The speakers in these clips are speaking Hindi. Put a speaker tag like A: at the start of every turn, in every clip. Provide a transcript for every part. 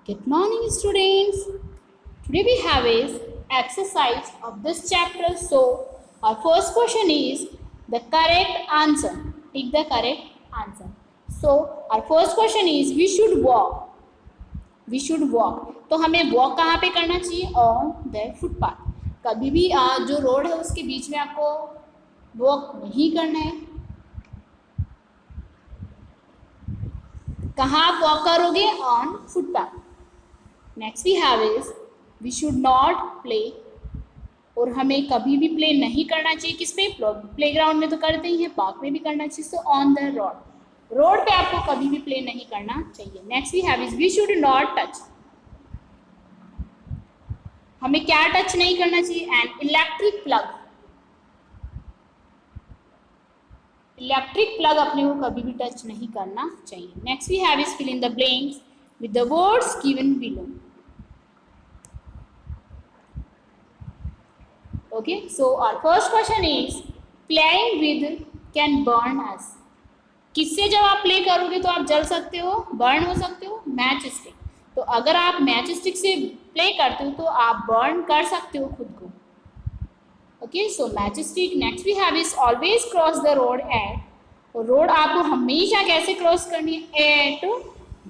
A: Good morning, students. Today we have is exercise of this chapter. So our first question is the correct answer. Take the correct answer. So our first question is we should walk. We should walk. तो हमें वॉक कहाँ पे करना चाहिए? On the footpath. कभी भी जो रोड है उसके बीच में आपको वॉक नहीं करना है. कहाँ आप वॉक करोगे? On footpath. Next we have is we should not play. और हमें कभी भी प्ले नहीं करना चाहिए. किस पे? प्लेग्राउंड में तो करते ही हैं, पार्क में भी करना चाहिए. So on the road. Road पे आपको कभी भी प्ले नहीं करना चाहिए. Next we have is we should not touch. हमें क्या टच नहीं करना चाहिए? An electric plug. Electric plug अपने को कभी भी टच नहीं करना चाहिए. Next we have is fill in the blanks with the words given below. Okay, so our first question is playing with can burn us. किससे जब आप प्ले करोगे तो आप जल सकते हो, बर्न हो सकते हो? Match stick. तो अगर आप मैच स्टिक से प्ले करते हो तो आप बर्न कर सकते हो खुद को. Okay, so match stick. Next we have is always cross the road at. Road आपको हमेशा कैसे क्रॉस करनी है? At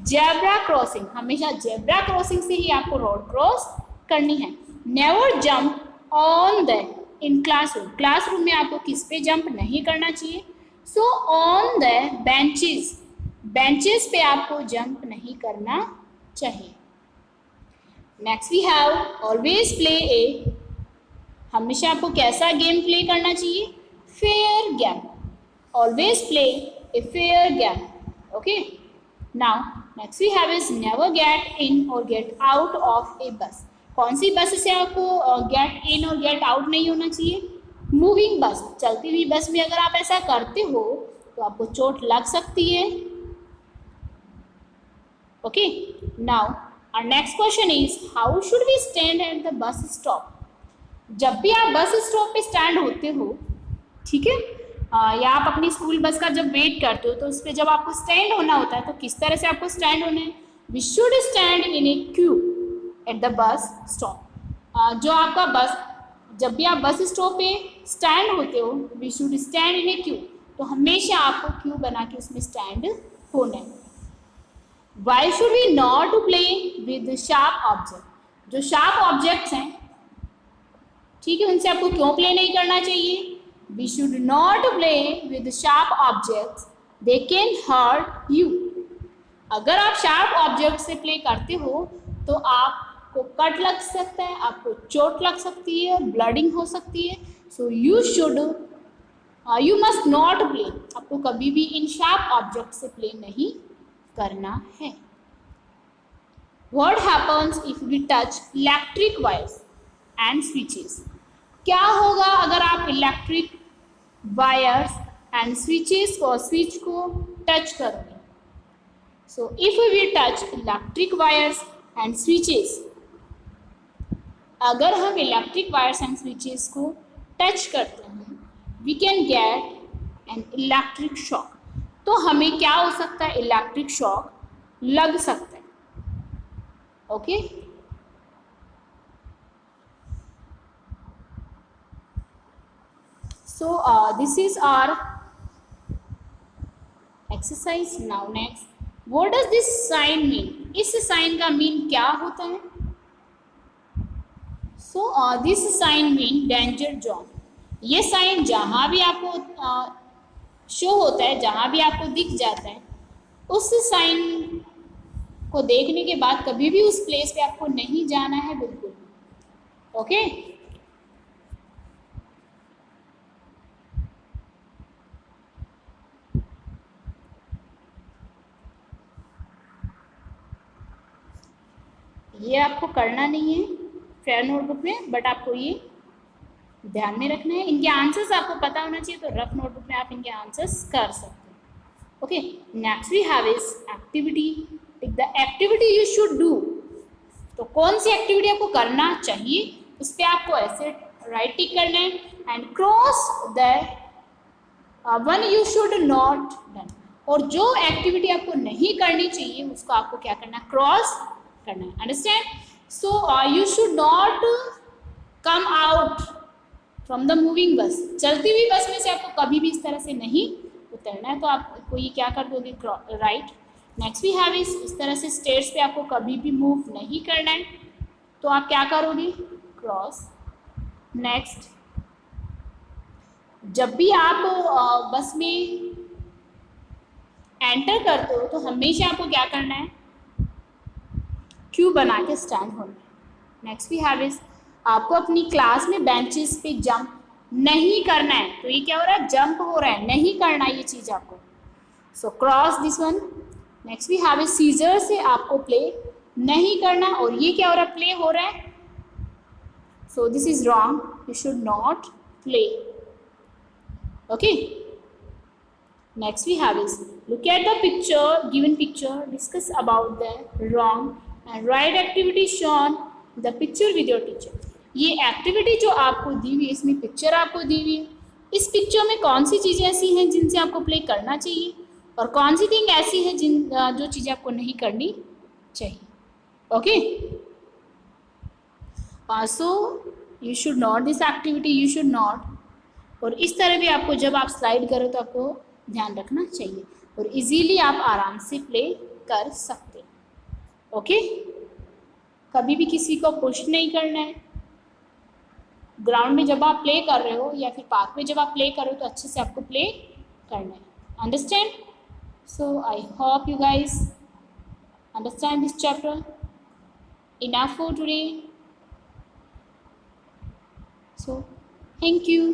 A: zebra crossing. हमेशा जेब्रा क्रॉसिंग से ही आपको रोड क्रॉस करनी है. Never jump on the in classroom. Classroom में आपको किस पे जंप नहीं करना चाहिए? So on the benches. Benches पे आपको जंप नहीं करना चाहिए. Next we have always play a. हमेशा आपको कैसा गेम प्ले करना चाहिए? Fair game. Always play a fair game. Okay, now next we have is never get in और गेट आउट ऑफ ए बस. कौन सी बस से आपको गेट इन और गेट आउट नहीं होना चाहिए? मूविंग बस. चलती हुई बस में अगर आप ऐसा करते हो तो आपको चोट लग सकती है. Okay, now our next question is how should we stand at the bus stop. जब भी आप बस स्टॉप पे स्टैंड होते हो, ठीक है, या आप अपनी स्कूल बस का जब वेट करते हो तो उस पर जब आपको स्टैंड होना होता है तो किस तरह से आपको स्टैंड होना है? We should stand in a queue at the bus stop. जो आपका बस, जब भी आप बस स्टॉप पे स्टैंड होते हो, we should stand in a queue. तो हमेशा आपको क्यू बना के उसमें स्टैंड होना है. Why should we not play with sharp object. जो शार्प ऑब्जेक्ट्स हैं, ठीक है, उनसे आपको क्यों प्ले नहीं करना चाहिए? We should not play with sharp objects, they can hurt you. अगर आप शार्प ऑब्जेक्ट से प्ले करते हो तो आपको कट लग सकता है, आपको चोट लग सकती है, ब्लडिंग हो सकती है. So you must not play. आपको कभी भी इन शार्प ऑब्जेक्ट से प्ले नहीं करना है. What happens if we touch electric wires and switches. क्या होगा अगर आप इलेक्ट्रिक वायर्स एंड स्विचेस को, स्विच को टच करोगे? So if we touch electric wires and switches, अगर हम इलेक्ट्रिक वायर्स एंड स्विचेस को टच करते हैं, we can get an electric shock. तो हमें क्या हो सकता है? इलेक्ट्रिक शॉक लग सकता है. Okay, so this is our exercise. Now next, what does this sign mean? इस साइन का मीन क्या होता है? so this sign mean danger zone. ये साइन जहाँ भी आपको शो होता है, जहाँ भी आपको दिख जाता है, उस साइन को देखने के बाद कभी भी उस प्लेस पे आपको नहीं जाना है बिल्कुल. ओके, ये आपको करना नहीं है फेयर नोटबुक में, बट आपको ये ध्यान में रखना है. इनके आंसर्स आपको पता होना चाहिए, तो रफ नोटबुक में आप इनके आंसर्स कर सकते हो. Okay, next we have is activity. The activity you should do. तो कौन सी एक्टिविटी आपको करना चाहिए, उस पर आपको ऐसे राइट टिक करना है and cross the one you should not done. और जो एक्टिविटी आपको नहीं करनी चाहिए उसको आपको क्या करना है? क्रॉस करना है, understand. So you should not come out from the moving बस। चलती हुई बस में से आपको कभी भी इस तरह से नहीं उतरना है, तो आपको ये क्या कर दोगे, राइट। नेक्स्ट वी हैव इस तरह से स्टेयर्स पे आपको कभी भी मूव नहीं करना है, तो आप क्या करोगे, क्रॉस। नेक्स्ट, जब भी आप बस में एंटर करते हो तो हमेशा आपको क्या करना है, क्यू बना के स्टैंड होना है। नेक्स्ट वी हैव इज, आपको अपनी क्लास में बेंचेस पे जंप नहीं करना है, तो ये क्या हो रहा है, जंप हो रहा है, नहीं करना ये चीज़ आपको। So cross this one. Next we have is, scissor से आपको प्ले नहीं करना, और ये क्या हो रहा है, प्ले हो रहा है, so this is wrong, you should not play, okay. Next we have is, look at the picture, given picture, discuss about the wrong and right activity shown the picture with your teacher। ये एक्टिविटी जो आपको दी हुई है, इसमें पिक्चर आपको दी हुई है, इस पिक्चर में कौन सी चीज़ें ऐसी हैं जिनसे आपको प्ले करना चाहिए और कौन सी थिंग ऐसी है जो चीज़ें आपको नहीं करनी चाहिए, okay. So you should not this activity, you should not, और इस तरह भी आपको जब आप स्लाइड करो तो आपको ध्यान रखना चाहिए, और इजीली आप आराम से प्ले कर सकते, ओके। कभी भी किसी को पुश नहीं करना है। ग्राउंड में जब आप प्ले कर रहे हो या फिर पार्क में जब आप प्ले कर रहे हो तो अच्छे से आपको प्ले करना है, understand. So I hope you guys understand this chapter. Enough for today, so thank you.